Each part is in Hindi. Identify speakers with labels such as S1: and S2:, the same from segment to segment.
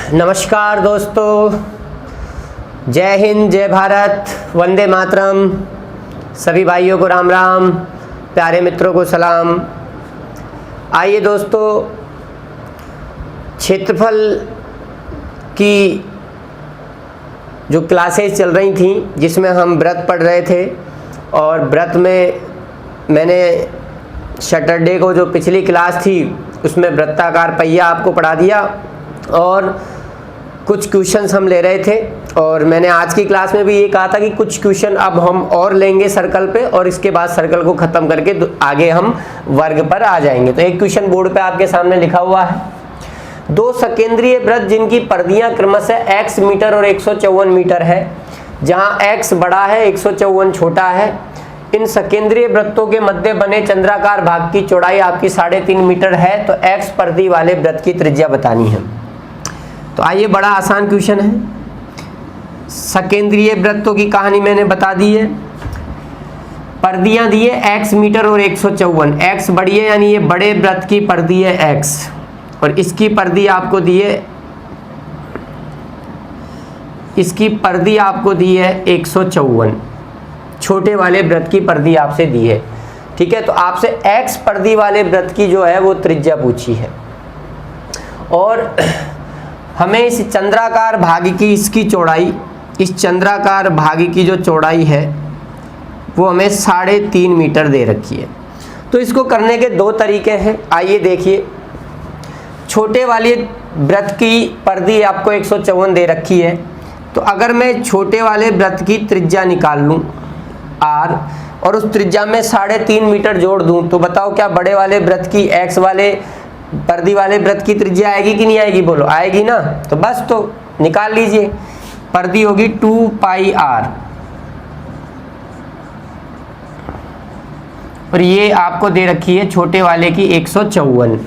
S1: नमस्कार दोस्तों, जय हिंद, जय भारत, वंदे मातरम। सभी भाइयों को राम राम, प्यारे मित्रों को सलाम। आइए दोस्तों, क्षेत्रफल की जो क्लासेस चल रही थी जिसमें हम व्रत पढ़ रहे थे, और व्रत में मैंने सैटरडे को जो पिछली क्लास थी उसमें वृत्ताकार पहिया आपको पढ़ा दिया और कुछ क्वेश्चंस हम ले रहे थे। और मैंने आज की क्लास में भी ये कहा था कि कुछ क्वेश्चन अब हम और लेंगे सर्कल पे, और इसके बाद सर्कल को ख़त्म करके आगे हम वर्ग पर आ जाएंगे। तो एक क्वेश्चन बोर्ड पे आपके सामने लिखा हुआ है, दो सकेंद्रीय वृत्त जिनकी परिधियाँ क्रमशः x मीटर और 154 मीटर है, जहाँ x बड़ा है 154 छोटा है। इन सकेंद्रीय वृत्तों के मध्य बने चंद्राकार भाग की चौड़ाई आपकी 3.5 मीटर है, तो x परिधि वाले वृत्त की त्रिज्या बतानी है। तो आइए, बड़ा आसान क्वेश्चन है। सकेंद्रीय वृत्तों की कहानी मैंने बता दी है। परिधियां दी है x मीटर और 154। x बड़ी है यानी ये बड़े वृत्त की परिधि है x, और इसकी परिधि आपको दी है, इसकी परिधि आपको दी है 154। छोटे वाले वृत्त की परिधि आपसे दी है, ठीक है। तो आपसे x परिधि वाले वृत्त की जो है वो त्रिज्या पूछी है, और हमें इस चंद्राकार भाग की इसकी चौड़ाई, इस चंद्राकार भाग की जो चौड़ाई है वो हमें 3.5 मीटर दे रखी है। तो इसको करने के दो तरीके हैं, आइए देखिए। छोटे वाले वृत्त की परिधि आपको 154 दे रखी है, तो अगर मैं छोटे वाले वृत्त की त्रिज्या निकाल लूँ r, और उस त्रिज्या में 3.5 मीटर जोड़ दूँ, तो बताओ क्या बड़े वाले वृत्त की x वाले परिधि वाले वृत्त की त्रिज्या आएगी कि नहीं आएगी? बोलो, आएगी ना। तो बस तो निकाल लीजिए, परिधि होगी 2 पाई r, और ये आपको दे रखी है छोटे वाले की 154।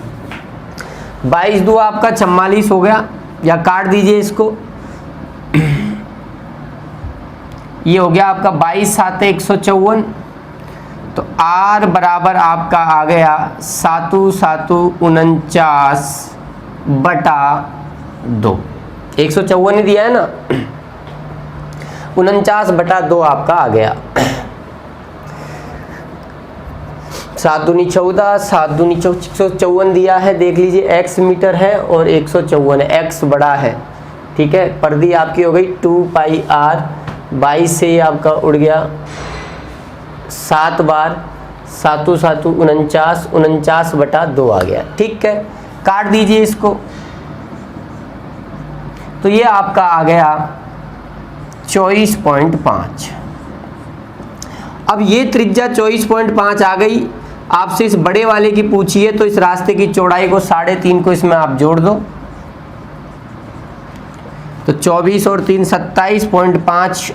S1: 22 दो आपका 44 हो गया, या काट दीजिए इसको। ये हो गया आपका 22 7 154। तो r बराबर आपका आ गया 7 7 49 बटा 2। 154 ही दिया है ना, 49 बटा 2 आपका आ गया। 7 दूनी 14, 7 दूनी 154 दिया है। देख लीजिए, x मीटर है और 154 है, x बड़ा है, ठीक है। परिधि आपकी हो गई 2 पाई r। 22 से ये आपका उड़ गया 7 बार, 7 7 49, 49 बटा 2 आ गया, ठीक है। काट दीजिए इसको, तो ये आपका आ गया 24.5। अब ये त्रिज्या 24.5 आ गई। आपसे इस बड़े वाले की पूछी है, तो इस रास्ते की चौड़ाई को 3.5 को इसमें आप जोड़ दो, तो 24 और 3 27.5,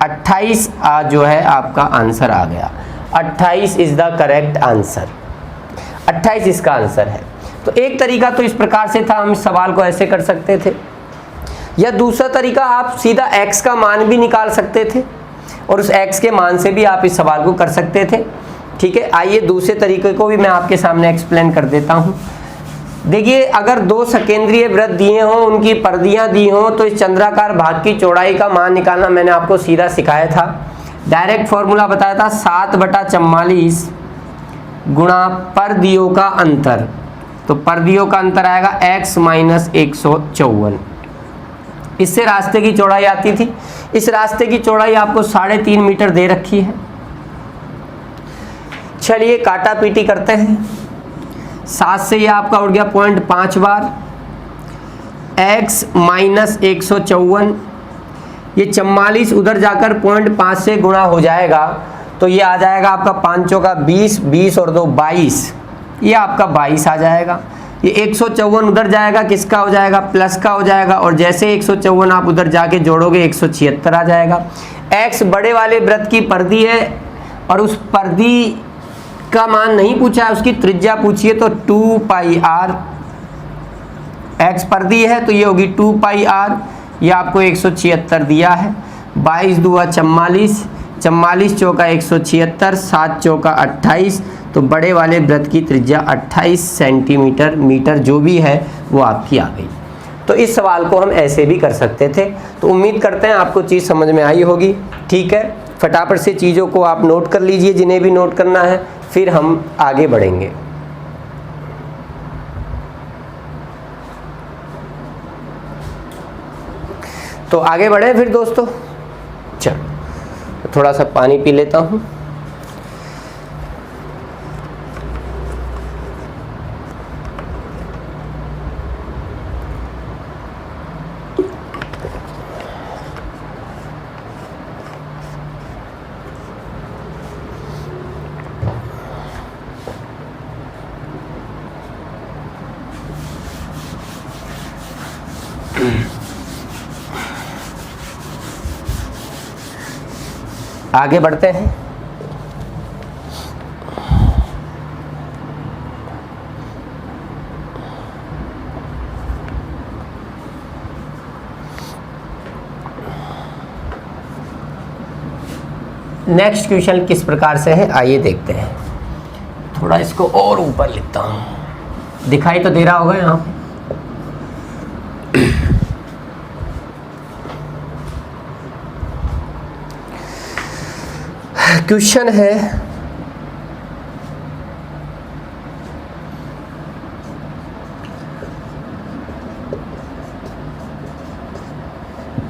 S1: 28 जो है आपका आंसर आ गया। 28 इज द करेक्ट आंसर, 28 इसका आंसर है। तो एक तरीका तो इस प्रकार से था, हम इस सवाल को ऐसे कर सकते थे, या दूसरा तरीका आप सीधा x का मान भी निकाल सकते थे, और उस x के मान से भी आप इस सवाल को कर सकते थे, ठीक है। आइए दूसरे तरीके को भी मैं आपके सामने एक्सप्लेन कर देता हूँ। देखिए, अगर दो सकेंद्रीय वृत्त दिए हों, उनकी परिधियां दी हों, तो इस चंद्राकार भाग की चौड़ाई का मान निकालना मैंने आपको सीधा सिखाया था। डायरेक्ट फॉर्मूला बताया था 7/44 गुणा परिधियों का अंतर। तो परिधियों का अंतर आएगा x माइनस 154। इससे रास्ते की चौड़ाई आती थी। इस रास्ते की चौड़ाई आपको 3.5 मीटर दे रखी है। चलिए काटा पीटी करते हैं। 7 से ये आपका उड़ गया 0.5 बार, x माइनस 154। ये 44 उधर जाकर 0.5 से गुणा हो जाएगा, तो ये आ जाएगा आपका 5 चौका 20, 20 और 2 22, ये आपका 22 आ जाएगा। ये 154 उधर जाएगा, किसका हो जाएगा? प्लस का हो जाएगा, और जैसे 154 आप उधर जाके जोड़ोगे 176 आ जाएगा। x बड़े वाले वृत्त की परिधि है, और उस परिधि का मान नहीं पूछा है, उसकी त्रिज्या पूछी है, तो 2 पाई r। x परिधि है तो ये होगी 2 पाई r, ये आपको 176 दिया है। 22 दूआ 44, 44 चौका 176, 7 चौका 28, तो बड़े वाले वृत्त की त्रिज्या 28 सेंटीमीटर मीटर जो भी है वो आपकी आ गई। तो इस सवाल को हम ऐसे भी कर सकते थे। तो उम्मीद करते हैं आपको चीज़ समझ में आई होगी। ठीक है, फटाफट से चीज़ों को आप नोट कर लीजिए जिन्हें भी नोट करना है, फिर हम आगे बढ़ेंगे। तो आगे बढ़े फिर दोस्तों। चलो थोड़ा सा पानी पी लेता हूँ। आगे बढ़ते हैं। नेक्स्ट क्वेश्चन किस प्रकार से है, आइए देखते हैं। थोड़ा इसको और ऊपर लिखता हूं, दिखाई तो दे रहा होगा यहाँ पे। क्वेश्चन है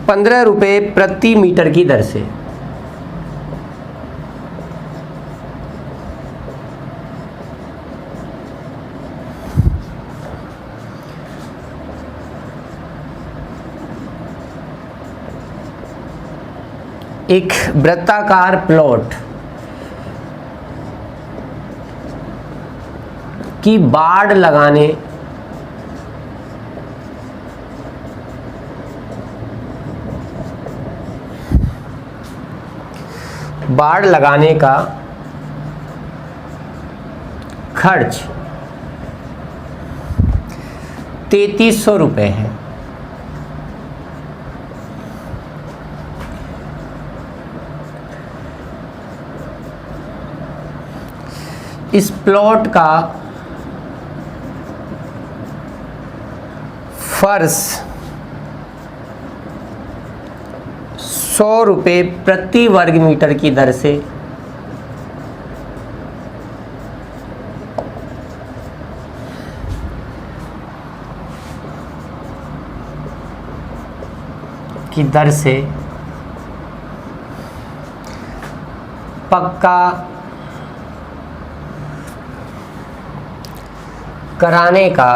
S1: ₹15 प्रति मीटर की दर से एक वृत्ताकार प्लॉट की बाड़ लगाने का खर्च ₹3300 है। इस प्लॉट का फर्श ₹100 प्रति वर्ग मीटर की दर से पक्का कराने का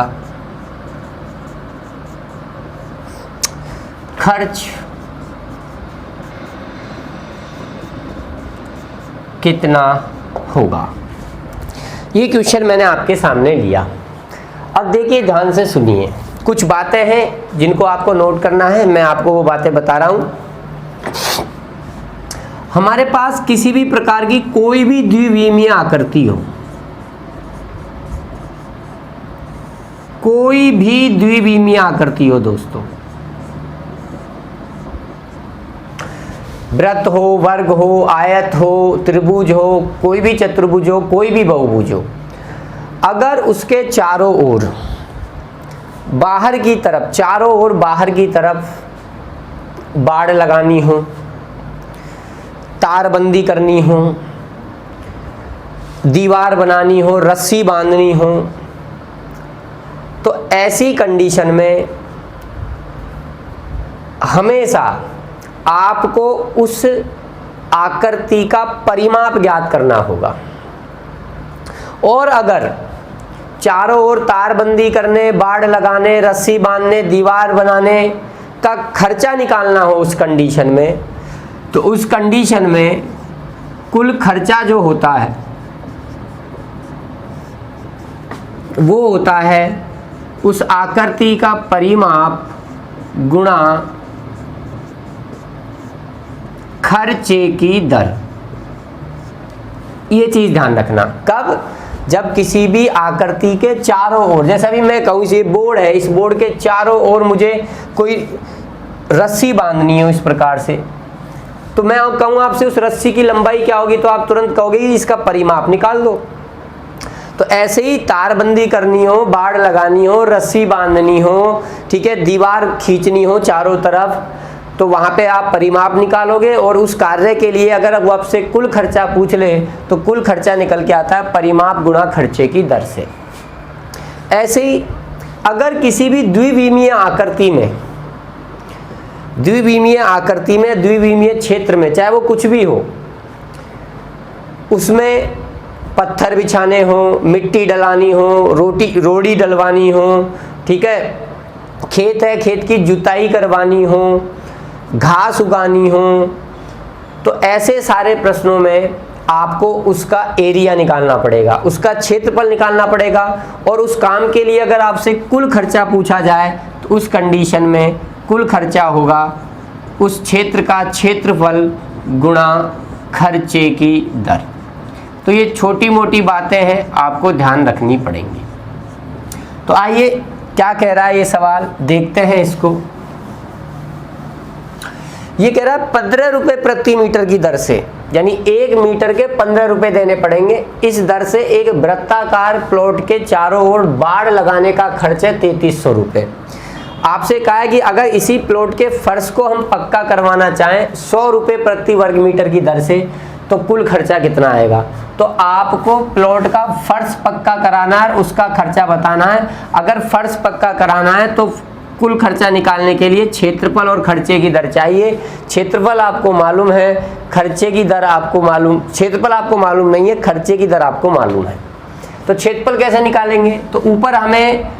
S1: खर्च कितना होगा। ये क्वेश्चन मैंने आपके सामने लिया। अब देखिए ध्यान से सुनिए, कुछ बातें हैं जिनको आपको नोट करना है, मैं आपको वो बातें बता रहा हूं। हमारे पास किसी भी प्रकार की कोई भी द्विविमीय आकृति हो, कोई भी द्विविमीय आकृति हो दोस्तों, वृत्त हो, वर्ग हो, आयत हो, त्रिभुज हो, कोई भी चतुर्भुज हो, कोई भी बहुभुज हो, अगर उसके चारों ओर बाहर की तरफ, चारों ओर बाहर की तरफ बाड़ लगानी हो, तारबंदी करनी हो, दीवार बनानी हो, रस्सी बांधनी हो, तो ऐसी कंडीशन में हमेशा आपको उस आकृति का परिमाप ज्ञात करना होगा। और अगर चारों ओर तारबंदी करने, बाड़ लगाने, रस्सी बांधने, दीवार बनाने का खर्चा निकालना हो उस कंडीशन में, तो उस कंडीशन में कुल खर्चा जो होता है वो होता है उस आकृति का परिमाप गुणा खर्चे की दर। ये चीज ध्यान रखना। कब? जब किसी भी आकृति के चारों ओर, जैसा भी मैं कहूँ ये बोर्ड है, इस बोर्ड के चारों ओर मुझे कोई रस्सी बांधनी हो इस प्रकार से, तो मैं कहूँ आपसे उस रस्सी की लंबाई क्या होगी, तो आप तुरंत कहोगे इसका परिमाप निकाल दो। तो ऐसे ही तारबंदी करनी हो, बाड़ लगानी हो, रस्सी बांधनी हो, ठीक है, दीवार खींचनी हो चारों तरफ, तो वहाँ पे आप परिमाप निकालोगे और उस कार्य के लिए अगर वो आपसे कुल खर्चा पूछ ले तो कुल खर्चा निकल के आता है परिमाप गुणा खर्चे की दर से। ऐसे ही अगर किसी भी द्विविमीय आकृति में, द्विविमीय क्षेत्र में, चाहे वो कुछ भी हो, उसमें पत्थर बिछाने हो, मिट्टी डलानी हो, रोड़ी डलवानी हो, ठीक है, खेत है, खेत की जुताई करवानी हो, घास उगानी हो, तो ऐसे सारे प्रश्नों में आपको उसका एरिया निकालना पड़ेगा, उसका क्षेत्रफल निकालना पड़ेगा। और उस काम के लिए अगर आपसे कुल खर्चा पूछा जाए तो उस कंडीशन में कुल खर्चा होगा उस क्षेत्र का क्षेत्रफल गुणा खर्चे की दर। तो ये छोटी मोटी बातें हैं, आपको ध्यान रखनी पड़ेंगी। तो आइए क्या कह रहा है ये सवाल, देखते हैं इसको। ये कह रहा है 15 रुपए प्रति मीटर की दर से, यानी 1 मीटर के 15 रुपए देने पड़ेंगे। इस दर से एक वृत्ताकार प्लॉट के चारों ओर बाड़ लगाने का खर्च है 3300 रुपये। आपसे कहा है कि अगर इसी प्लॉट के फर्श को हम पक्का करवाना चाहें 100 रुपये प्रति वर्ग मीटर की दर से, तो कुल खर्चा कितना आएगा। तो आपको प्लॉट का फर्श पक्का कराना है, उसका खर्चा बताना है। अगर फर्श पक्का कराना है तो कुल खर्चा निकालने के लिए क्षेत्रफल और खर्चे की दर चाहिए। क्षेत्रफल आपको मालूम है, खर्चे की दर आपको मालूम, क्षेत्रफल आपको मालूम नहीं है, खर्चे की दर आपको मालूम है। तो क्षेत्रफल कैसे निकालेंगे, तो ऊपर हमें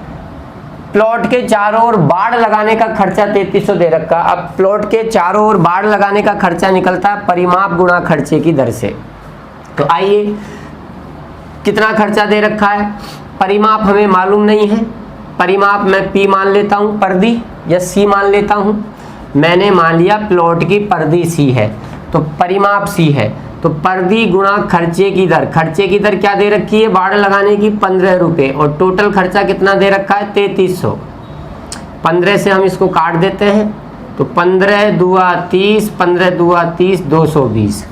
S1: प्लॉट के चारों ओर बाड़ लगाने का खर्चा 3300 दे रखा। अब प्लॉट के चारों ओर बाड़ लगाने का खर्चा निकलता है परिमाप गुणा खर्चे की दर से। तो आइए, कितना खर्चा दे रखा है, परिमाप हमें मालूम नहीं है, परिमाप मैं P मान लेता हूँ परिधि, या C मान लेता हूँ। मैंने मान लिया प्लॉट की परिधि C है, तो परिमाप C है, तो परिधि गुणा खर्चे की दर। खर्चे की दर क्या दे रखी है, बाड़ लगाने की 15 रुपये, और टोटल खर्चा कितना दे रखा है 3300। 15 से हम इसको काट देते हैं, तो 15 दूआ 30, 15 दूआ 30, 220।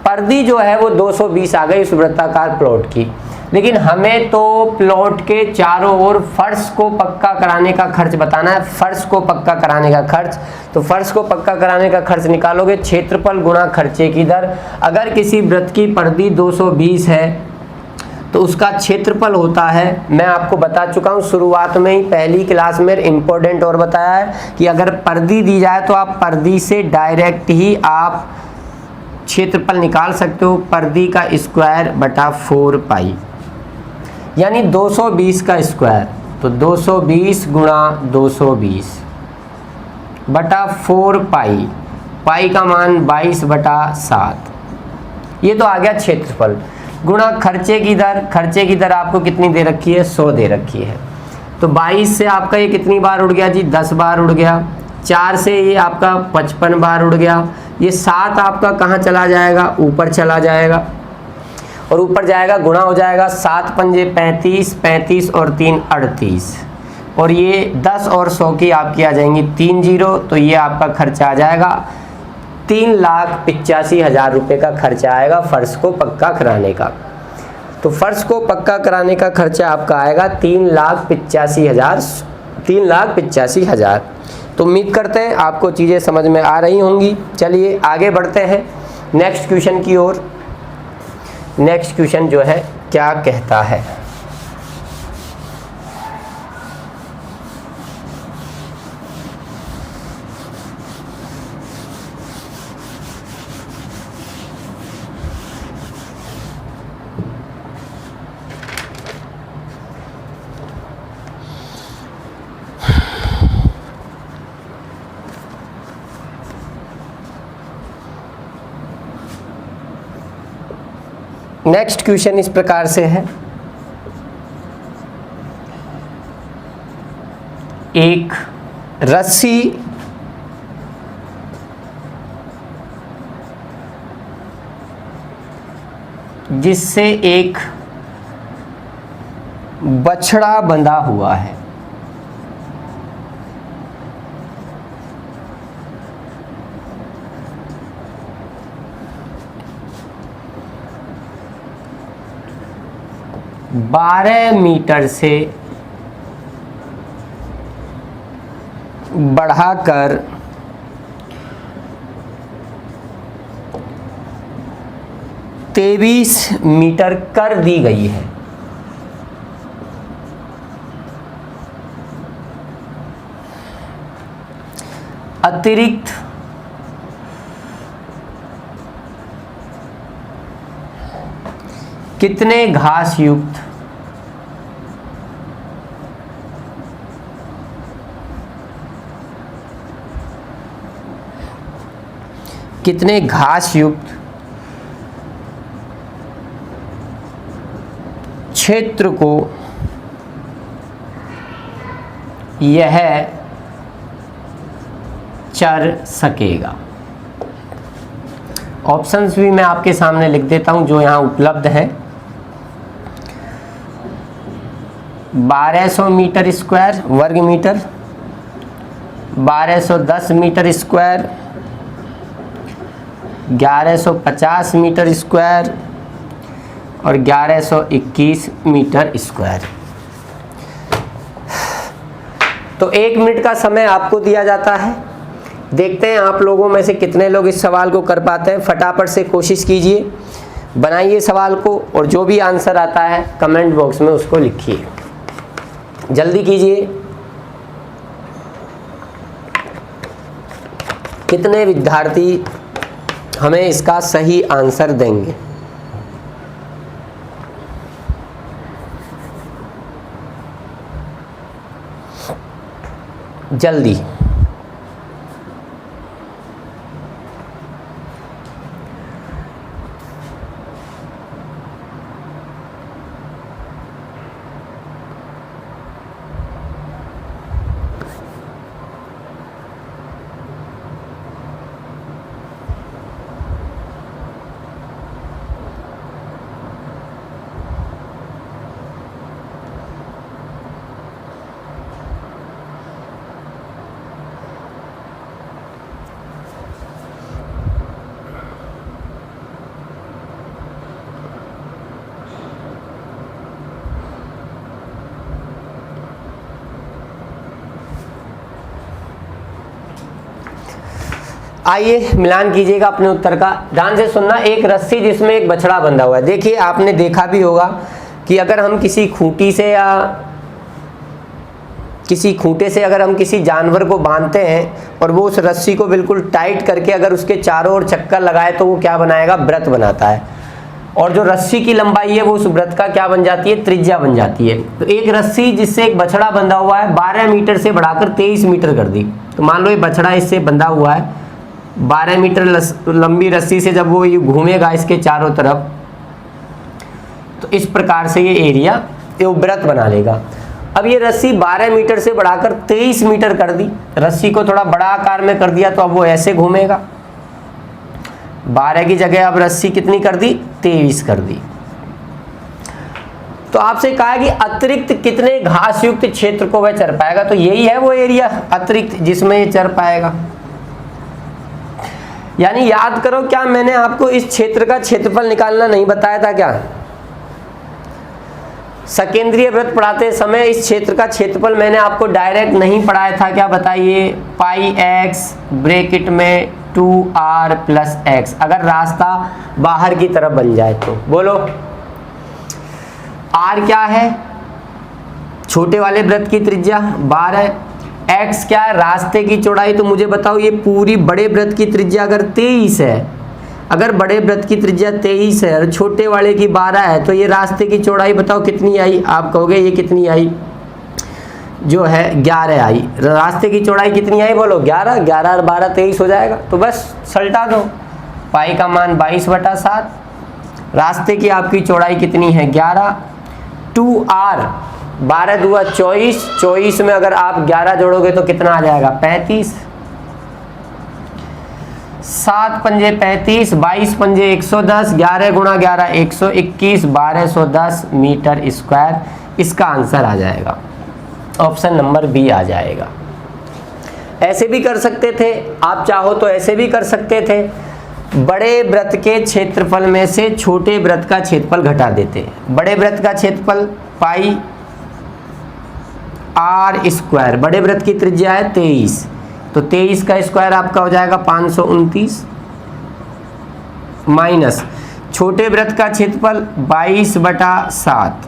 S1: परिधि जो है वो 220 आ गई इस वृत्ताकार प्लॉट की। लेकिन हमें तो प्लॉट के चारों ओर फर्श को पक्का कराने का खर्च बताना है, फर्श को पक्का कराने का खर्च। तो फर्श को पक्का कराने का खर्च निकालोगे क्षेत्रफल गुणा खर्चे की दर। अगर किसी वृत्त की परिधि 220 है तो उसका क्षेत्रफल होता है, मैं आपको बता चुका हूँ शुरुआत में ही, पहली क्लास में इम्पोर्टेंट और बताया है कि अगर परिधि दी जाए तो आप परिधि से डायरेक्ट ही आप क्षेत्रफल निकाल सकते हो। परिधि का स्क्वायर बटा 4 पाई, यानी 220 का स्क्वायर, तो 220 गुणा 220 बटा 4 पाई, पाई का मान 22 बटा 7। ये तो आ गया क्षेत्रफल गुणा खर्चे की दर। खर्चे की दर आपको कितनी दे रखी है, 100 दे रखी है। तो 22 से आपका ये कितनी बार उड़ गया जी, 10 बार उड़ गया। 4 से ये आपका 55 बार उड़ गया। ये 7 आपका कहाँ चला जाएगा, ऊपर चला जाएगा, और ऊपर जाएगा गुणा हो जाएगा। 7 पंजे 35, 35 और 3 38, और ये 10 और 100 की आपकी आ जाएंगी 3 जीरो, तो ये आपका खर्चा आ जाएगा 3,85,000 रुपये का खर्चा आएगा फर्श को पक्का कराने का। तो फर्श को पक्का कराने का खर्चा आपका आएगा 3,85,000। तो उम्मीद करते हैं आपको चीज़ें समझ में आ रही होंगी। चलिए आगे बढ़ते हैं नेक्स्ट क्वेश्चन की ओर। नेक्स्ट क्वेश्चन जो है क्या कहता है, नेक्स्ट क्वेश्चन इस प्रकार से है, एक रस्सी जिससे एक बछड़ा बंधा हुआ है, 12 मीटर से बढ़ाकर 23 मीटर कर दी गई है। अतिरिक्त कितने घास युक्त क्षेत्र को यह चर सकेगा। ऑप्शंस भी मैं आपके सामने लिख देता हूं जो यहां उपलब्ध है। 1200 मीटर स्क्वायर वर्ग metre, 1210 metre square, 1150 metre square और 1121 मीटर स्क्वायर। तो 1 मिनट का समय आपको दिया जाता है। देखते हैं आप लोगों में से कितने लोग इस सवाल को कर पाते हैं। फटाफट से कोशिश कीजिए, बनाइए सवाल को और जो भी आंसर आता है कमेंट बॉक्स में उसको लिखिए। जल्दी कीजिए। कितने विद्यार्थी हमें इसका सही आंसर देंगे? जल्दी। आइए मिलान कीजिएगा अपने उत्तर का। ध्यान से सुनना। एक रस्सी जिसमें एक बछड़ा बंधा हुआ है। देखिए आपने देखा भी होगा कि अगर हम किसी खूंटी से या किसी खूंटे से अगर हम किसी जानवर को बांधते हैं और वो उस रस्सी को बिल्कुल टाइट करके अगर उसके चारों ओर चक्कर लगाए तो वो क्या बनाएगा? व्रत बनाता है। और जो रस्सी की लंबाई है वो उस व्रत का क्या बन जाती है? त्रिज्या बन जाती है। तो एक रस्सी जिससे एक बछड़ा बंधा हुआ है 12 मीटर से बढ़ाकर 23 मीटर कर दी। तो मान लो ये बछड़ा इससे बंधा हुआ है 12 मीटर लंबी रस्सी से, जब वो घूमेगा इसके चारों तरफ तो इस प्रकार से ये एरिया ये व्रत बना लेगा। अब ये रस्सी 12 मीटर से बढ़ाकर 23 मीटर कर दी, रस्सी को थोड़ा बड़ा आकार में कर दिया तो अब वो ऐसे घूमेगा। 12 की जगह अब रस्सी कितनी कर दी? 23 कर दी। तो आपसे कहा है कि अतिरिक्त कितने घास युक्त क्षेत्र को वह चर पाएगा। तो यही है वो एरिया अतिरिक्त जिसमें ये चर पाएगा। यानी याद करो, क्या मैंने आपको इस क्षेत्र का क्षेत्रफल निकालना नहीं बताया था क्या? सकेंद्रीय व्रत पढ़ाते समय इस क्षेत्र का क्षेत्रफल मैंने आपको डायरेक्ट नहीं पढ़ाया था क्या? बताइए। पाई एक्स ब्रैकेट में 2r प्लस एक्स, अगर रास्ता बाहर की तरफ बन जाए तो बोलो। r क्या है? छोटे वाले व्रत की त्रिज्या 12। x क्या है? रास्ते की चौड़ाई। तो मुझे बताओ ये पूरी बड़े व्रत की त्रिज्या अगर 23 है, अगर बड़े व्रत की त्रिज्या 23 है और छोटे वाले की 12 है, तो ये रास्ते की चौड़ाई बताओ कितनी आई? आप कहोगे ये कितनी आई? जो है 11 आई। रास्ते की चौड़ाई कितनी आई? बोलो 11। 11 और 12 23 हो जाएगा। तो बस सलटा दो। पाई का मान 22/7। रास्ते की आपकी चौड़ाई कितनी है? 11। 2r 12 दूआ 24। 24 में अगर आप 11 जोड़ोगे तो कितना आ जाएगा? 35। 7 पंजे 35, 22 पंजे 110, 11 गुणा 11 121, 1210 मीटर स्क्वायर इसका आंसर आ जाएगा। ऑप्शन नंबर बी आ जाएगा। ऐसे भी कर सकते थे, आप चाहो तो ऐसे भी कर सकते थे। बड़े वृत्त के क्षेत्रफल में से छोटे वृत्त का क्षेत्रफल घटा देते हैं। बड़े वृत्त का क्षेत्रफल पाई आर स्क्वायर, बड़े वृत्त की त्रिज्या है 23, तो 23 का स्क्वायर आपका हो जाएगा 529 माइनस छोटे वृत्त का क्षेत्रफल 22/7,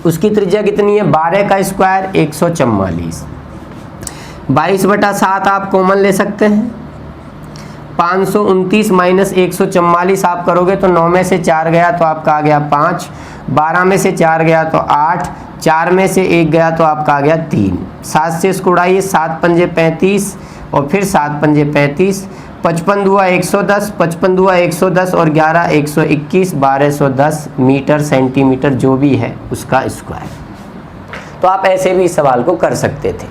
S1: उसकी त्रिज्या कितनी है 12 का स्क्वायर 144, 22/7 आप कॉमन ले सकते हैं, 529 माइनस 144 आप करोगे तो 9 में से 4 गया तो आपका आ गया 5, 12 में से 4 गया तो 8, 4 में से 1 गया तो आपका आ गया 3, 7 से इसको उड़ाइए, 7 पंजे 35 और फिर 7 पंजे 35, 55 दुआ 110, 55 दुआ 110 और 11 121, 1210 मीटर सेंटीमीटर जो भी है उसका स्क्वायर। तो आप ऐसे भी इस सवाल को कर सकते थे।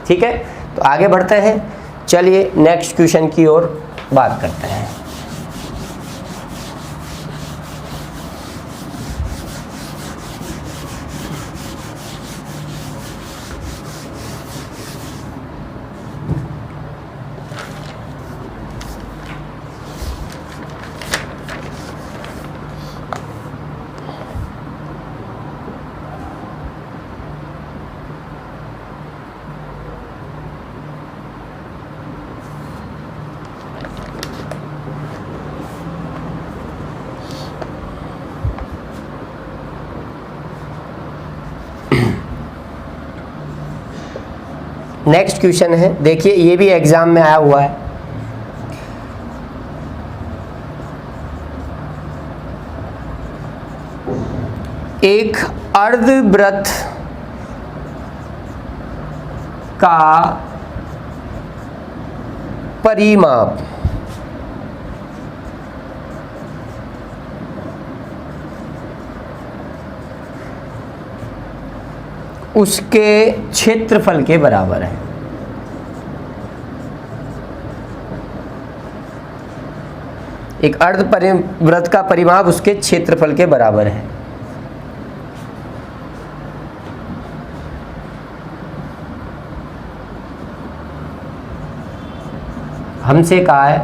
S1: ठीक है, तो आगे बढ़ते हैं, चलिए नेक्स्ट क्वेश्चन की ओर बात करते हैं। नेक्स्ट क्वेश्चन है, देखिए ये भी एग्जाम में आया हुआ है। एक अर्धवृत्त का परिमाप उसके क्षेत्रफल के बराबर है। एक अर्धवृत्त का परिमाप उसके क्षेत्रफल के बराबर है। हमसे कहा है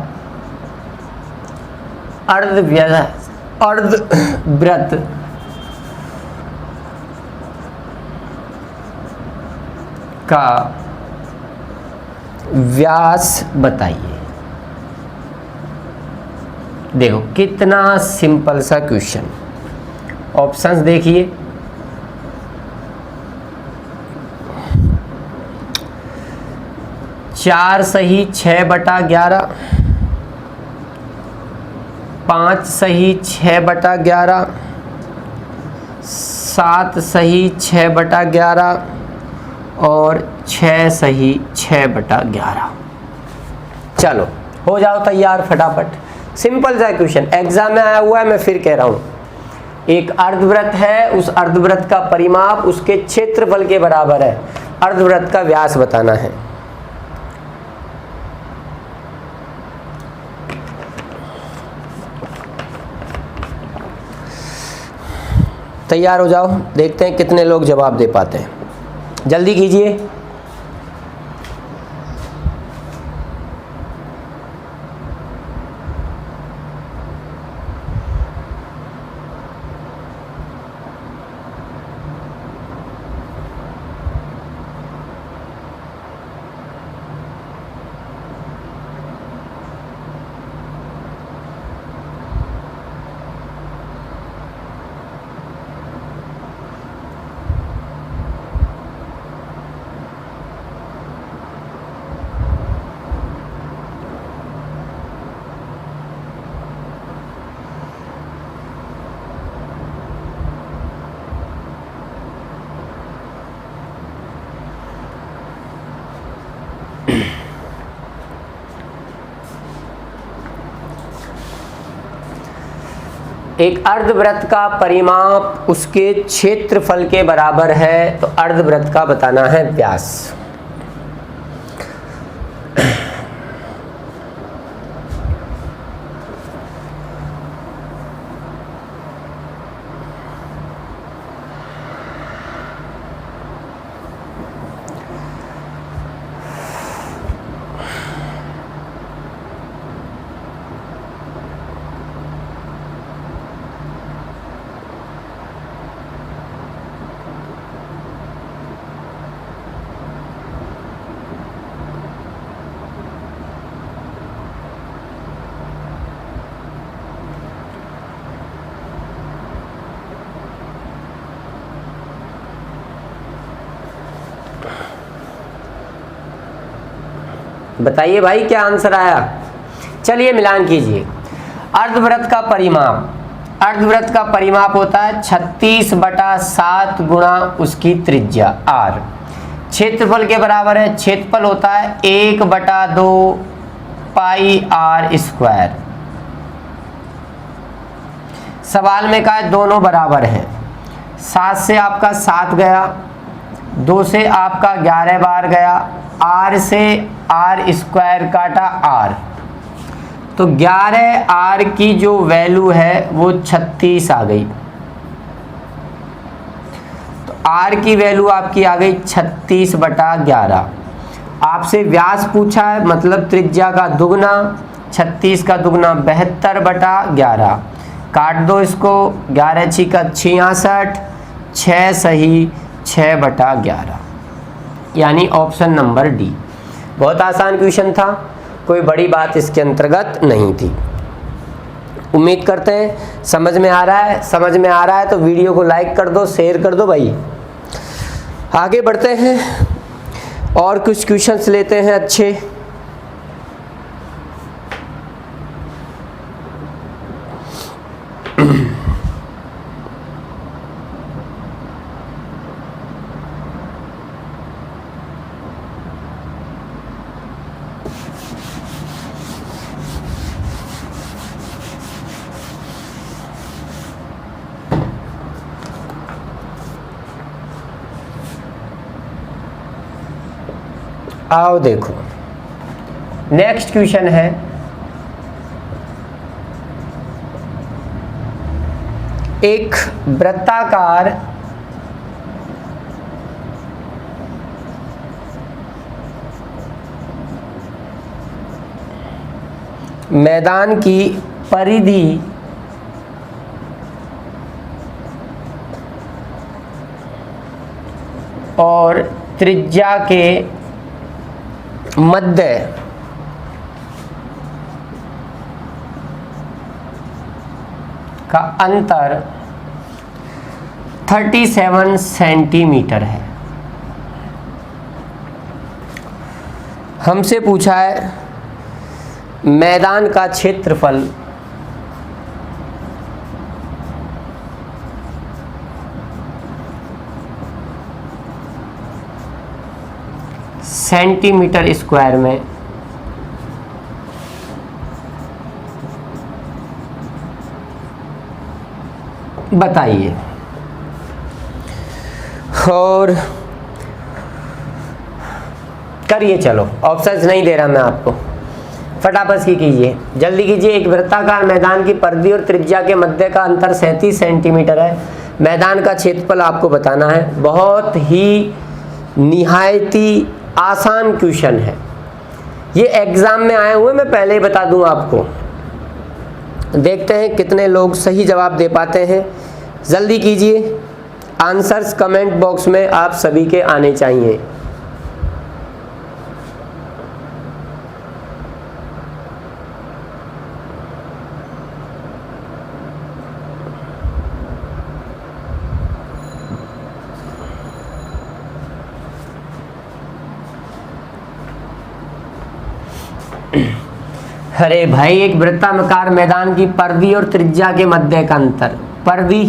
S1: अर्धवृत्त का व्यास बताइए। देखो कितना सिंपल सा क्वेश्चन, ऑप्शंस देखिए, 4 सही 6/11, 5 सही 6/11, 7 सही 6/11 और 6 सही 6/11। चलो हो जाओ तैयार फटाफट। सिंपल सा क्वेश्चन एग्जाम में आया हुआ है, मैं फिर कह रहा हूं। एक अर्धवृत्त है, उस अर्धवृत्त का परिमाप उसके क्षेत्रफल के बराबर है। अर्धवृत्त का व्यास बताना है। तैयार हो जाओ, देखते हैं कितने लोग जवाब दे पाते हैं। जल्दी कीजिए। एक अर्धवृत्त का परिमाप उसके क्षेत्रफल के बराबर है, तो अर्धवृत्त का बताना है व्यास। बताइए भाई क्या आंसर आया। चलिए मिलान कीजिए। अर्धवृत्त का परिमाप, अर्धवृत्त का परिमाप होता है 36/7 गुणा उसकी त्रिज्या r। क्षेत्रफल के बराबर है, क्षेत्रफल होता है 1/2 पाई r स्क्वायर। सवाल में कहा है दोनों बराबर हैं। 7 से आपका 7 गया, 2 से आपका 11 बार गया, r से r स्क्वायर काटा r, तो 11r की जो वैल्यू है वो 36 आ गई। तो r की वैल्यू आपकी आ गई 36/11। आपसे व्यास पूछा है, मतलब त्रिज्या का दुगना, 36 का दुगना 72/11। काट दो इसको, 11 छिका 66, 6 सही 6/11, यानी ऑप्शन नंबर डी। बहुत आसान क्वेश्चन था, कोई बड़ी बात इसके अंतर्गत नहीं थी। उम्मीद करते हैं समझ में आ रहा है। समझ में आ रहा है तो वीडियो को लाइक कर दो, शेयर कर दो भाई। आगे बढ़ते हैं और कुछ क्वेश्चंस लेते हैं अच्छे। आओ देखो, नेक्स्ट क्वेश्चन है एक वृत्ताकार मैदान की परिधि और त्रिज्या के मध्य का अंतर 37 सेंटीमीटर है। हमसे पूछा है मैदान का क्षेत्रफल सेंटीमीटर स्क्वायर में बताइए। और करिए, चलो ऑप्शंस नहीं दे रहा मैं आपको, फटाफट की कीजिए, जल्दी कीजिए। एक वृत्ताकार मैदान की परिधि और त्रिज्या के मध्य का अंतर 37 सेंटीमीटर है। मैदान का क्षेत्रफल आपको बताना है। बहुत ही निहायती आसान क्वेश्चन है ये, एग्जाम में आए हुए मैं पहले ही बता दूं आपको। देखते हैं कितने लोग सही जवाब दे पाते हैं। जल्दी कीजिए, आंसर्स कमेंट बॉक्स में आप सभी के आने चाहिए। अरे भाई, एक वृत्ताकार मैदान की परिधि और त्रिज्या के मध्य का अंतर, परिधि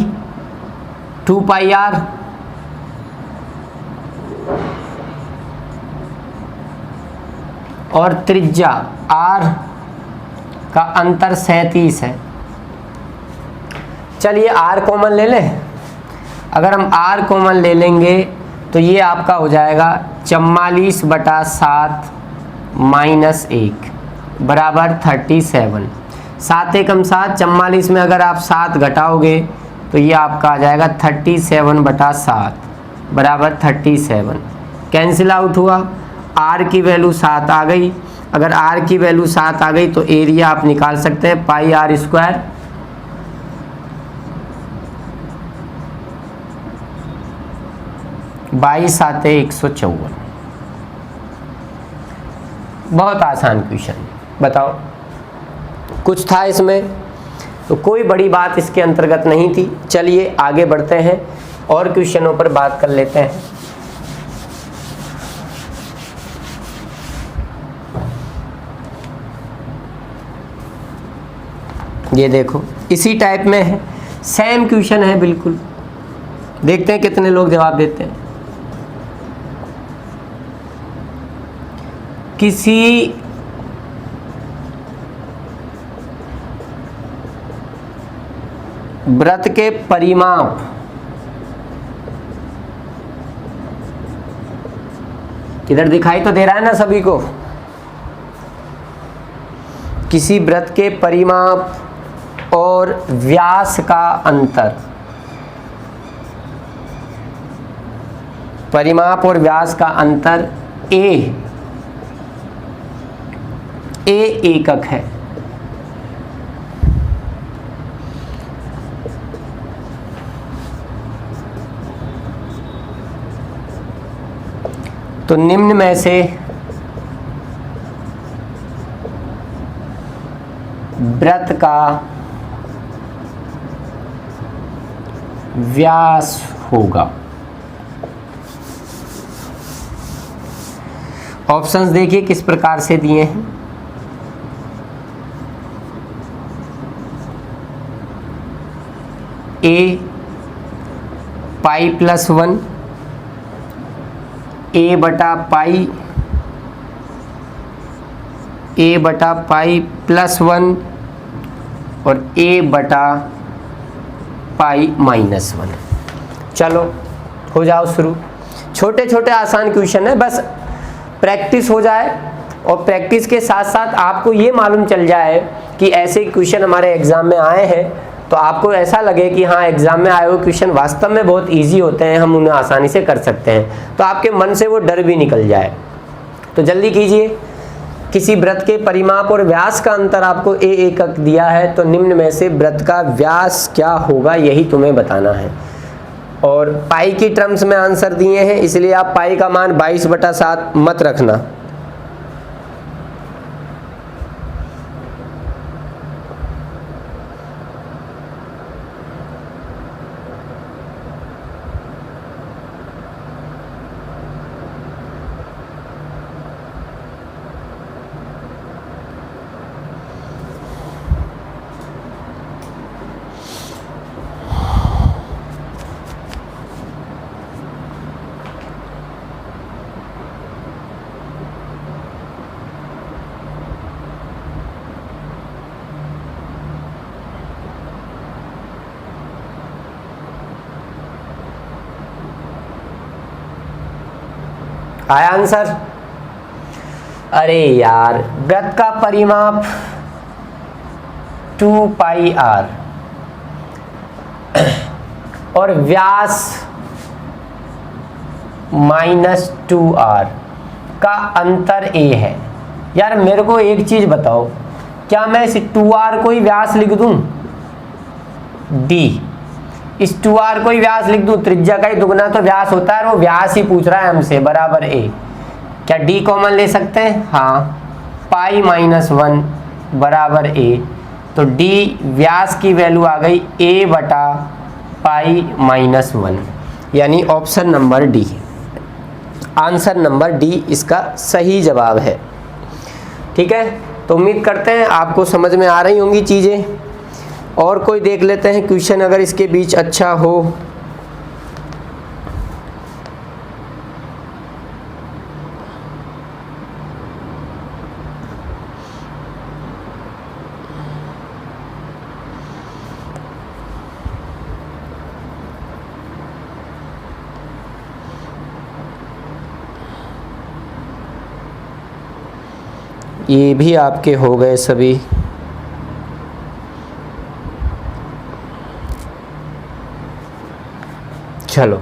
S1: 2 पाई r और त्रिज्या r का अंतर 37 है। चलिए r कॉमन ले लें। अगर हम r कॉमन ले लेंगे तो ये आपका हो जाएगा 44/7 - 1 बराबर 37। 7 एकम 7, 44 में अगर आप 7 घटाओगे तो ये आपका आ जाएगा 37/7 बराबर 37। कैंसिल आउट हुआ, r की वैल्यू 7 आ गई। अगर r की वैल्यू 7 आ गई तो एरिया आप निकाल सकते हैं, पाई r स्क्वायर। बाईस 7 154। बहुत आसान क्वेश्चन, बताओ कुछ था इसमें तो कोई बड़ी बात इसके अंतर्गत नहीं थी। चलिए आगे बढ़ते हैं और क्वेश्चनों पर बात कर लेते हैं। ये देखो इसी टाइप में है, सेम क्वेश्चन है बिल्कुल। देखते हैं कितने लोग जवाब देते हैं। किसी व्रत के परिमाप इधर दिखाई तो दे रहा है ना सभी को? किसी व्रत के परिमाप और व्यास का अंतर, परिमाप और व्यास का अंतर ए एकक है। तो निम्न में से व्रत का व्यास होगा। ऑप्शंस देखिए किस प्रकार से दिए हैं। ए पाई प्लस 1, ए बटा पाई प्लस 1 और ए बटा पाई माइनस 1। चलो हो जाओ शुरू। छोटे छोटे आसान क्वेश्चन है, बस प्रैक्टिस हो जाए और प्रैक्टिस के साथ साथ आपको ये मालूम चल जाए कि ऐसे क्वेश्चन हमारे एग्जाम में आए हैं, तो आपको ऐसा लगे कि हाँ एग्जाम में आए हुए क्वेश्चन वास्तव में बहुत इजी होते हैं, हम उन्हें आसानी से कर सकते हैं, तो आपके मन से वो डर भी निकल जाए। तो जल्दी कीजिए। किसी व्रत के परिमाप और व्यास का अंतर आपको ए एकक दिया है, तो निम्न में से व्रत का व्यास क्या होगा यही तुम्हें बताना है। और पाई की टर्म्स में आंसर दिए हैं, इसलिए आप पाई का मान 22/7 मत रखना। आया आंसर? अरे यार, व्रत का परिमाप 2πr और व्यास -2r का अंतर a है। यार मेरे को एक चीज बताओ, क्या मैं इस 2r को ही व्यास लिख दूं? d इस 2r को ही व्यास लिख दूं, त्रिज्या का ही दुगना तो व्यास होता है, और वो व्यास ही पूछ रहा है हमसे, बराबर a। क्या d कॉमन ले सकते हैं? हाँ, पाई -1 बराबर a, तो d व्यास की वैल्यू आ गई a बटा पाई -1, यानी option number D, answer number D इसका सही जवाब है। ठीक है, तो उम्मीद करते हैं आपको समझ में आ रही होंगी चीज़ें। और कोई देख लेते हैं क्वेश्चन अगर इसके बीच अच्छा हो। ये भी आपके हो गए सभी। चलो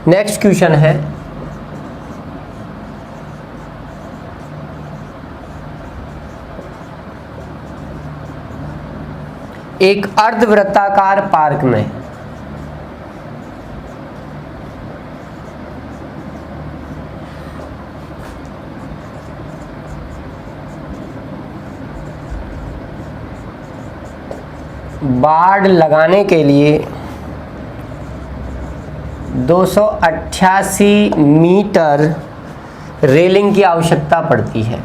S1: नेक्स्ट क्वेश्चन है, एक अर्धवृत्ताकार पार्क में बाड़ लगाने के लिए 288 मीटर रेलिंग की आवश्यकता पड़ती है।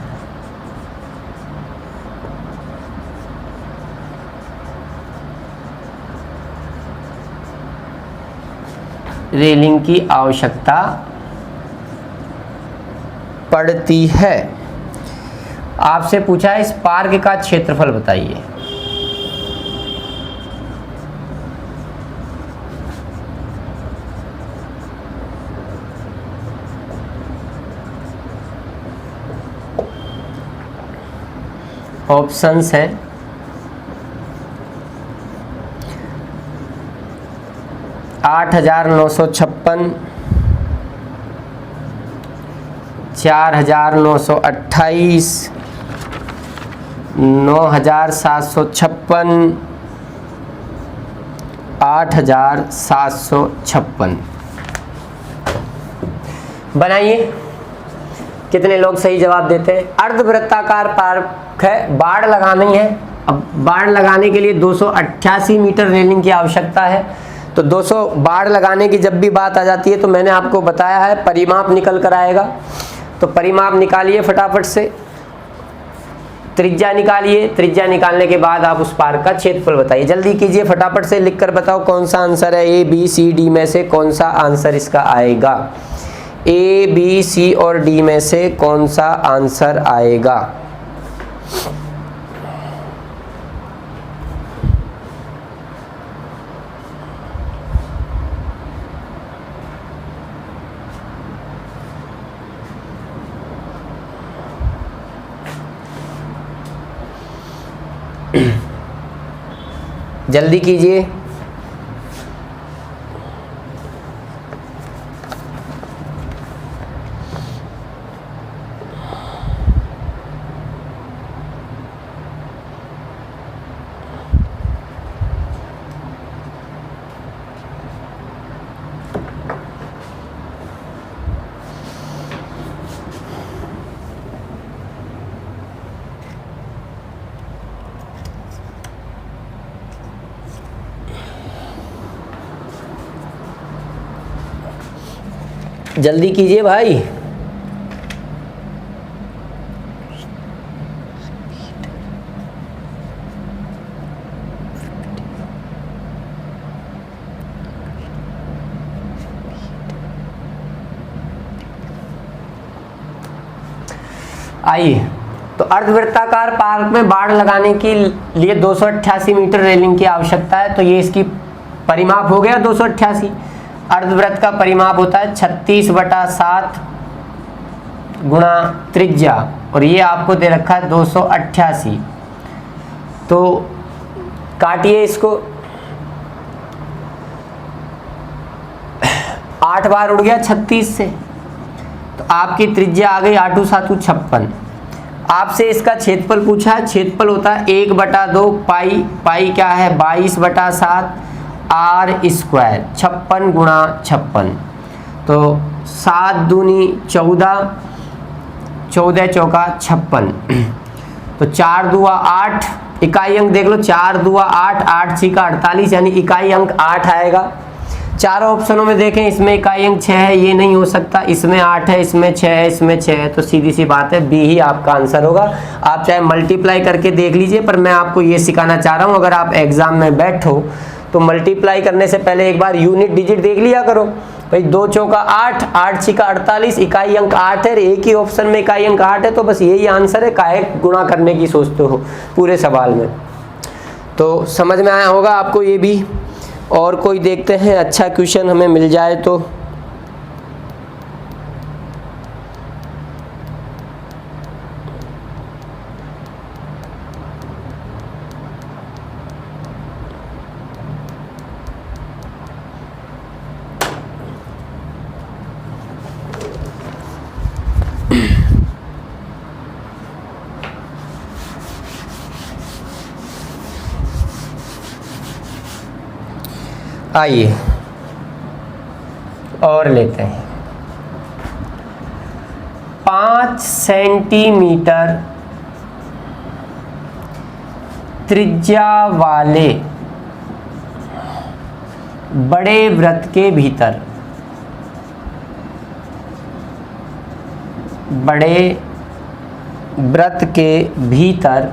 S1: रेलिंग की आवश्यकता पड़ती है। आपसे पूछा है इस पार्क का क्षेत्रफल बताइए। ऑप्शंस हैं 8,956, 4,928, 9,756, 8,756। बनाइए कितने लोग सही जवाब देते हैं। अर्धवृत्ताकार पार्क है, बाड़ लगानी है। अब बाड़ लगाने के लिए 288 मीटर रेलिंग की आवश्यकता है। तो 200 बाड़ लगाने की जब भी बात आ जाती है तो मैंने आपको बताया है परिमाप निकल कर आएगा। तो परिमाप निकालिए फटाफट से, त्रिज्या निकालिए। त्रिज्या निकालने के बाद आप उस पार्क का क्षेत्रफल बताइए। जल्दी कीजिए, फटाफट से लिखकर बताओ कौन सा आंसर है। ए बी सी डी में से कौन सा आंसर इसका आएगा। ए बी सी और डी में से कौन सा आंसर आएगा। जल्दी कीजिए। जल्दी कीजिए भाई। आइए, तो अर्धवृत्ताकार पार्क में बाड़ लगाने के लिए 288 मीटर रेलिंग की आवश्यकता है। तो ये इसकी परिमाप हो गया 288। अर्धवृत्त का परिमाप होता है 36/7 गुणा त्रिज्या, और ये आपको दे रखा है 288। तो काटिए इसको, 8 बार उड़ गया 36 से, तो आपकी त्रिज्या आ गई 8 7 56। आपसे इसका क्षेत्रफल पूछा है। क्षेत्रफल होता है 1/2 पाई। पाई क्या है 22/7 आर स्क्वायर, 56 गुणा 56। तो 7 दूनी 14, 14 चौका 56। तो 4 दूआ 8, इकाई अंक देख लो, 4 दूआ 8, 8 6 का 48, यानी इकाई अंक 8 आएगा। चारों ऑप्शनों में देखें, इसमें इकाई अंक 6 है, ये नहीं हो सकता। इसमें 8 है, इसमें 6 है, इसमें 6 है, तो सीधी सी बात है बी ही आपका आंसर होगा। आप चाहे मल्टीप्लाई करके देख लीजिए, पर मैं आपको ये सिखाना चाह रहा हूँ, अगर आप एग्जाम में बैठो तो मल्टीप्लाई करने से पहले एक बार यूनिट डिजिट देख लिया करो भाई। 2 चौका 8, 8 6 का 48, इकाई अंक 8 है, एक ही ऑप्शन में इकाई अंक 8 है, तो बस यही आंसर है। काहे गुणा करने की सोचते हो पूरे सवाल में। तो समझ में आया होगा आपको ये भी। और कोई देखते हैं अच्छा क्वेश्चन हमें मिल जाए तो। आइए और लेते हैं। 5 सेंटीमीटर त्रिज्या वाले बड़े वृत्त के भीतर, बड़े वृत्त के भीतर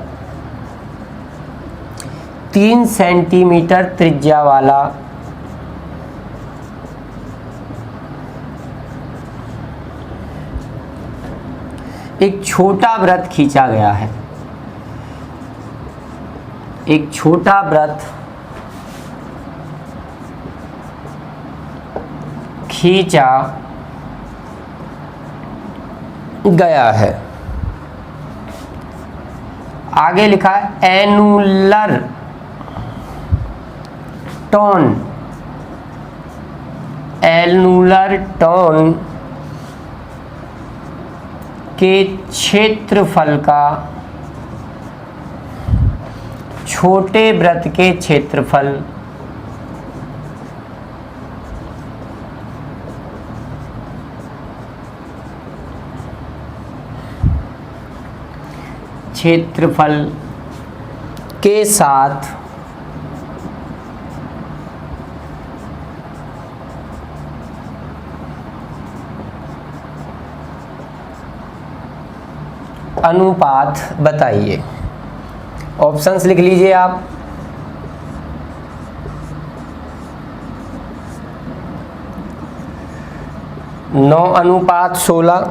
S1: 3 सेंटीमीटर त्रिज्या वाला एक छोटा वृत्त खींचा गया है। एक छोटा वृत्त खींचा गया है। आगे लिखा है एनुलर टोन, एनुलर टोन के क्षेत्रफल का छोटे वृत्त के क्षेत्रफल के साथ अनुपात बताइए। ऑप्शंस लिख लीजिए आप। नौ अनुपात 16,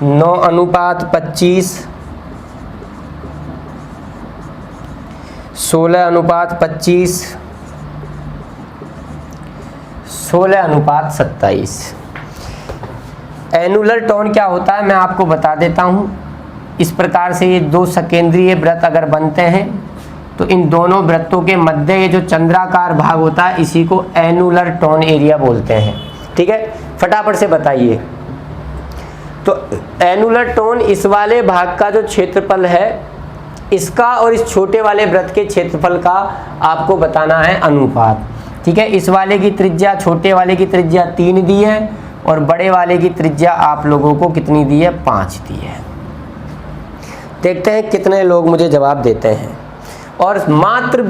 S1: 9:25, 16:25, 16:27। एनुलर टोन क्या होता है मैं आपको बता देता हूँ। इस प्रकार से ये दो सकेंद्रीय वृत्त अगर बनते हैं तो इन दोनों वृत्तों के मध्य ये जो चंद्राकार भाग होता है इसी को एनुलर टोन एरिया बोलते हैं। ठीक है, फटाफट से बताइए। तो एनुलर टोन इस वाले भाग का जो क्षेत्रफल है इसका और इस छोटे वाले वृत्त के क्षेत्रफल का आपको बताना है अनुपात। ठीक है, इस वाले की त्रिज्या, छोटे वाले की त्रिज्या 3 दी है और बड़े वाले की त्रिज्या आप लोगों को कितनी दी है, 5 दी है। देखते हैं कितने लोग मुझे जवाब देते हैं। और मात्र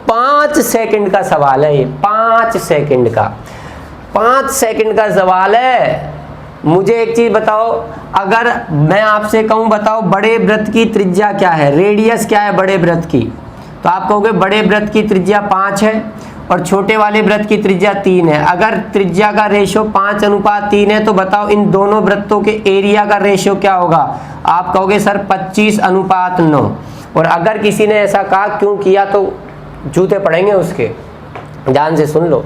S1: 5 सेकंड का सवाल है ये, 5 सेकंड का, 5 सेकंड का सवाल है। मुझे एक चीज बताओ, अगर मैं आपसे कहूं बताओ बड़े वृत्त की त्रिज्या क्या है, रेडियस क्या है बड़े वृत्त की, तो आप कहोगे बड़े वृत्त की त्रिज्या 5 है और छोटे वाले वृत्त की त्रिज्या 3 है। अगर त्रिज्या का रेशियो 5:3 है तो बताओ इन दोनों वृत्तों के एरिया का रेशियो क्या होगा। आप कहोगे सर 25:9। और अगर किसी ने ऐसा कहा क्यों किया तो जूते पड़ेंगे उसके, ध्यान से सुन लो।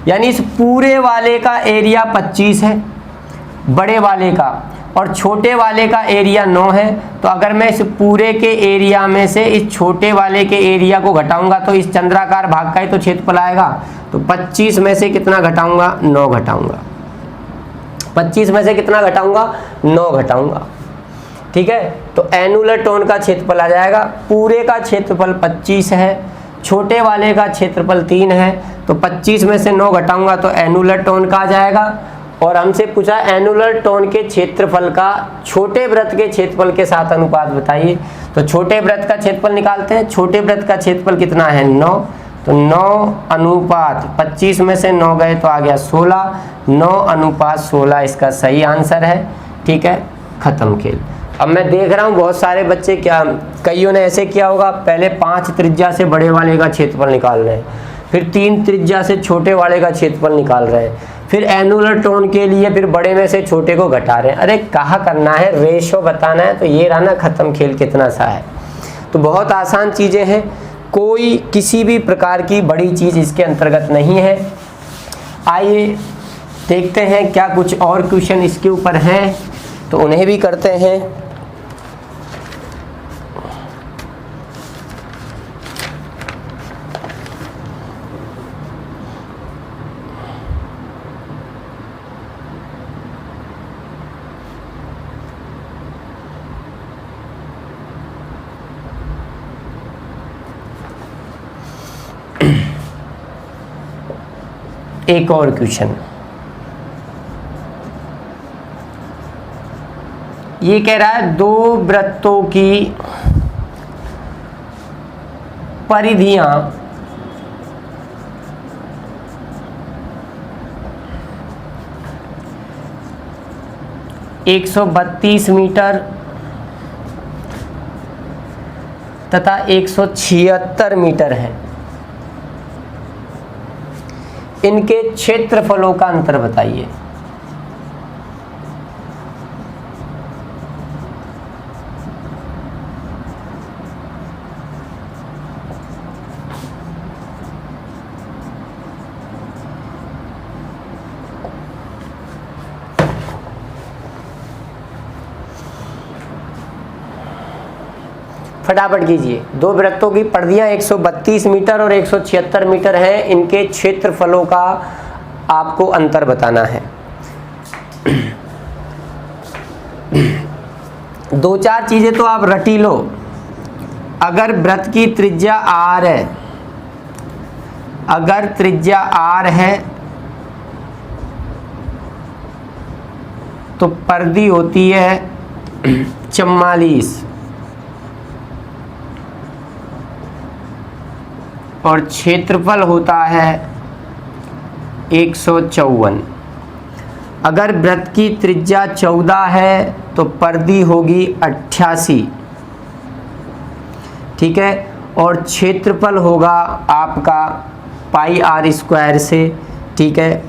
S1: यानी इस पूरे वाले का एरिया 25 है बड़े वाले का, और छोटे वाले का एरिया 9 है। तो अगर मैं इस पूरे के एरिया में से इस छोटे वाले के एरिया को घटाऊंगा तो इस चंद्राकार भाग का ही तो क्षेत्रफल आएगा। तो 25 में से कितना घटाऊंगा, 9 घटाऊंगा। 25 में से कितना घटाऊंगा, 9 घटाऊंगा। ठीक है, तो एनुलर टोन का क्षेत्रफल आ जाएगा, पूरे का क्षेत्रफल 25 है, छोटे वाले का क्षेत्रफल 3 है। तो 25 में से 9 घटाऊंगा तो एनुलर टोन का आ जाएगा। और हमसे पूछा एनुलर टोन के क्षेत्रफल का छोटे वृत्त के क्षेत्रफल के साथ अनुपात बताइए। तो छोटे वृत्त का क्षेत्रफल निकालते हैं। छोटे वृत्त का क्षेत्रफल कितना है, 9। तो 9:25 में से 9 गए तो आ गया 16, 9:16 इसका सही आंसर है। ठीक है, खत्म खेल। अब मैं देख रहा हूँ बहुत सारे बच्चे, क्या कईयों ने ऐसे किया होगा, पहले 5 त्रिज्या से बड़े वाले का क्षेत्रफल निकाल रहे हैं, फिर 3 त्रिज्या से छोटे वाले का क्षेत्रफल निकाल रहे हैं, फिर एनुलर टोन के लिए फिर बड़े में से छोटे को घटा रहे हैं। अरे कहा करना है, रेशो बताना है। तो ये रहा ना खत्म खेल, कितना सा है। तो बहुत आसान चीज़ें हैं, कोई किसी भी प्रकार की बड़ी चीज़ इसके अंतर्गत नहीं है। आइए देखते हैं क्या कुछ और क्वेश्चन इसके ऊपर हैं, तो उन्हें भी करते हैं। एक और क्वेश्चन ये कह रहा है, 2 वृत्तों की परिधियां 132 मीटर तथा 176 मीटर है। इनके क्षेत्रफलों का अंतर बताइए। फटाफट कीजिए। दो वृत्तों की परिधियां 132 मीटर और 176 मीटर हैं। इनके क्षेत्रफलों का आपको अंतर बताना है। दो चार चीजें तो आप रटी लो। अगर वृत्त की त्रिज्या r है, अगर त्रिज्या r है तो परिधि होती है 44 और क्षेत्रफल होता है 154। अगर वृत्त की त्रिज्या 14 है तो परिधि होगी 88, ठीक है, और क्षेत्रफल होगा आपका पाई r स्क्वायर से, ठीक है,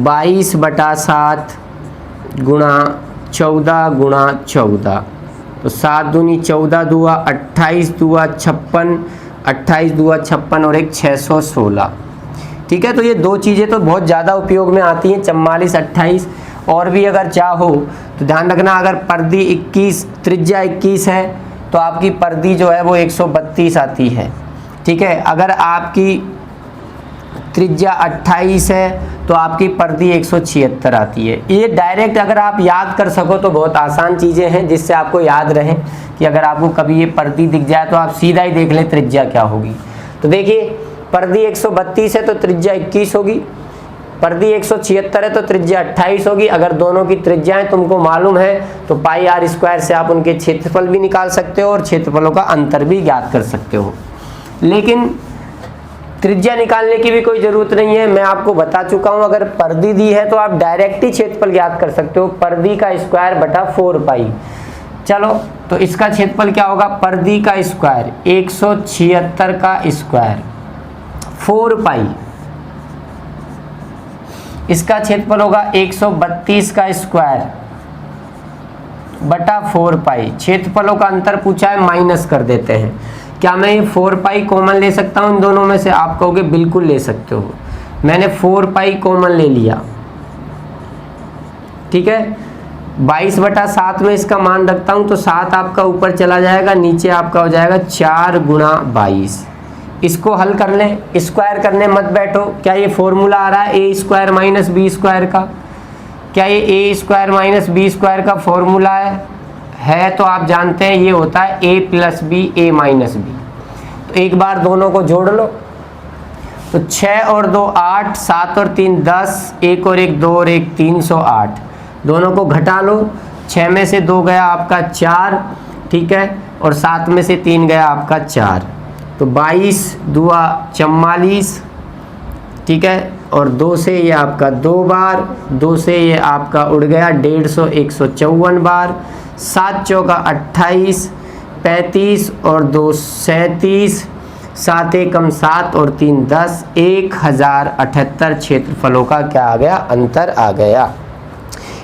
S1: 22/7 गुणा 14 गुणा 14, तो 7 दूनी 14 दुआ 28 दुआ 56, 28 दुआ 56 और एक 616, ठीक है। तो ये दो चीज़ें तो बहुत ज़्यादा उपयोग में आती हैं, 44 28। और भी अगर चाहो तो ध्यान रखना, अगर परिधि 21 त्रिज्या 21 है तो आपकी परिधि जो है वो 132 आती है, ठीक है। अगर आपकी त्रिज्या 28 है तो आपकी परिधि 176 आती है। ये डायरेक्ट अगर आप याद कर सको तो बहुत आसान चीज़ें हैं, जिससे आपको याद रहे कि अगर आपको कभी ये परिधि दिख जाए तो आप सीधा ही देख लें त्रिज्या क्या होगी। तो देखिए, परिधि 132 है तो त्रिज्या 21 होगी, परिधि 176 है तो त्रिज्या 28 होगी। अगर दोनों की त्रिज्याएं तुमको मालूम है तो पाई r स्क्वायर से आप उनके क्षेत्रफल भी निकाल सकते हो और क्षेत्रफलों का अंतर भी ज्ञात कर सकते हो। लेकिन त्रिज्या निकालने की भी कोई ज़रूरत नहीं है, मैं आपको बता चुका हूँ। अगर परिधि दी है तो आप डायरेक्ट ही क्षेत्रफल ज्ञात कर सकते हो, परिधि का स्क्वायर बटा 4 पाई। चलो, तो इसका क्षेत्रफल क्या होगा, परिधि का स्क्वायर 176 का स्क्वायर 4 पाई, इसका क्षेत्रफल होगा 132 का स्क्वायर बटा 4 पाई। क्षेत्रफलों का अंतर पूछा है, माइनस कर देते हैं। क्या मैं ये 4 पाई कॉमन ले सकता हूँ इन दोनों में से? आप कहोगे बिल्कुल ले सकते हो। मैंने 4 पाई कॉमन ले लिया, ठीक है। 22/7 में इसका मान रखता हूँ तो 7 आपका ऊपर चला जाएगा, नीचे आपका हो जाएगा 4 गुणा 22। इसको हल कर लें, स्क्वायर करने मत बैठो। क्या ये फॉर्मूला आ रहा है A square minus B square का? क्या ये A square minus B square का फॉर्मूला है? तो आप जानते हैं ये होता है a plus B A minus B. तो एक बार दोनों को जोड़ लो, तो 6 और 2 8, 7 और 3 10, 1 और 1 2 और 1 308। दोनों को घटा लो, 6 में से 2 गया आपका 4, ठीक है, और 7 में से 3 गया आपका 4, तो 22 दुआ 44, ठीक है, और 2 से ये आपका 2 बार, 2 से ये आपका उड़ गया 150 154 बार, 7 चौका 28, 35 और 2 37, 7 एकम 7 और 3 10, 1078 क्षेत्रफलों का क्या आ गया, अंतर आ गया।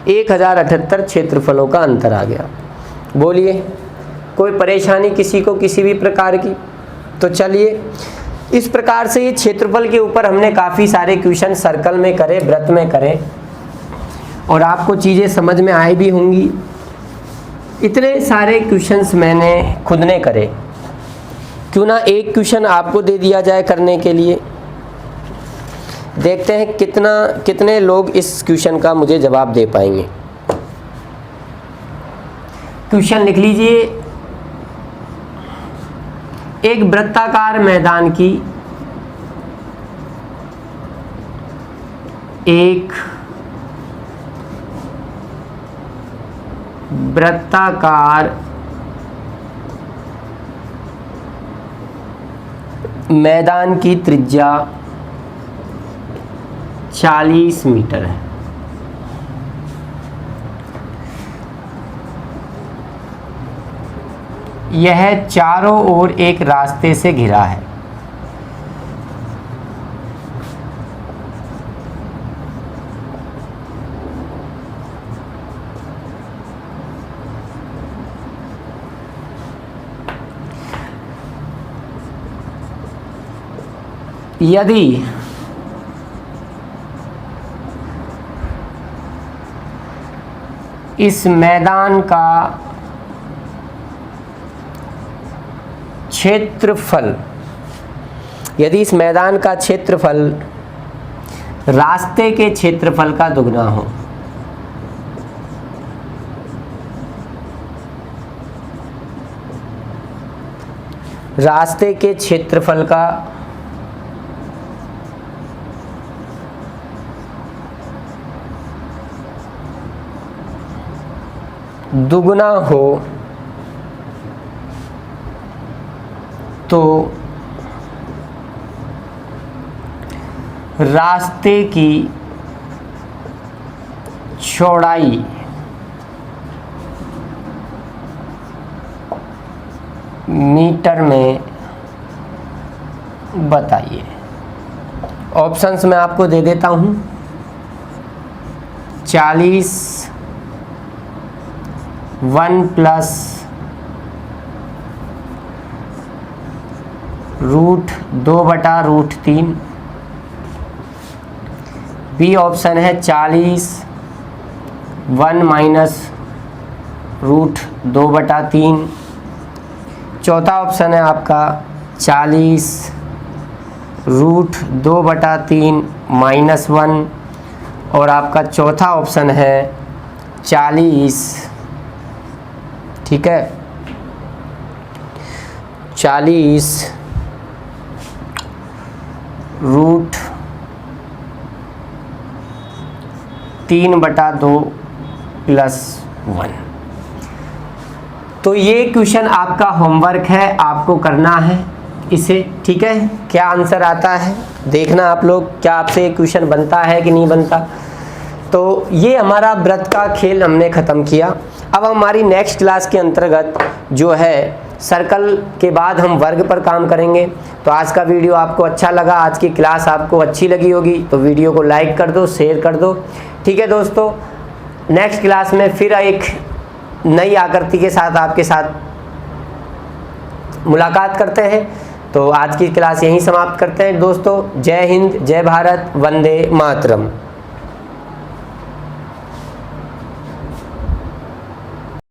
S1: 1078 क्षेत्रफलों का अंतर आ गया। बोलिए, कोई परेशानी किसी को किसी भी प्रकार की? तो चलिए, इस प्रकार से ये क्षेत्रफल के ऊपर हमने काफ़ी सारे क्वेश्चन सर्कल में करे, वृत्त में करे, और आपको चीज़ें समझ में आई भी होंगी। इतने सारे क्वेश्चंस मैंने खुद ने करे, क्यों ना एक क्वेश्चन आपको दे दिया जाए करने के लिए। देखते हैं कितने लोग इस क्वेश्चन का मुझे जवाब दे पाएंगे। क्वेश्चन लिख लीजिए। एक वृत्ताकार मैदान की एक वृत्ताकार मैदान की त्रिज्या 40 मीटर है। यह चारों ओर एक रास्ते से घिरा है। यदि इस मैदान का क्षेत्रफल, यदि इस मैदान का क्षेत्रफल रास्ते के क्षेत्रफल का दुगना हो, रास्ते के क्षेत्रफल का दुगना हो तो रास्ते की चौड़ाई मीटर में बताइए। ऑप्शंस मैं आपको दे देता हूं। 40, 1 प्लस √2/√3। बी ऑप्शन है 40, 1 माइनस √2/3। चौथा ऑप्शन है आपका 40 √2/3 -1। और आपका चौथा ऑप्शन है 40, ठीक है, 40 √3/2 +1। तो ये क्वेश्चन आपका होमवर्क है, आपको करना है इसे, ठीक है। क्या आंसर आता है देखना आप लोग, क्या आपसे ये क्वेश्चन बनता है कि नहीं बनता। तो ये हमारा व्रत का खेल हमने ख़त्म किया। अब हमारी नेक्स्ट क्लास के अंतर्गत जो है सर्कल के बाद हम वर्ग पर काम करेंगे। तो आज का वीडियो आपको अच्छा लगा, आज की क्लास आपको अच्छी लगी होगी तो वीडियो को लाइक कर दो, शेयर कर दो, ठीक है दोस्तों। नेक्स्ट क्लास में फिर एक नई आकृति के साथ आपके साथ मुलाकात करते हैं। तो आज की क्लास यहीं समाप्त करते हैं दोस्तों। जय हिंद, जय भारत, वंदे मातरम।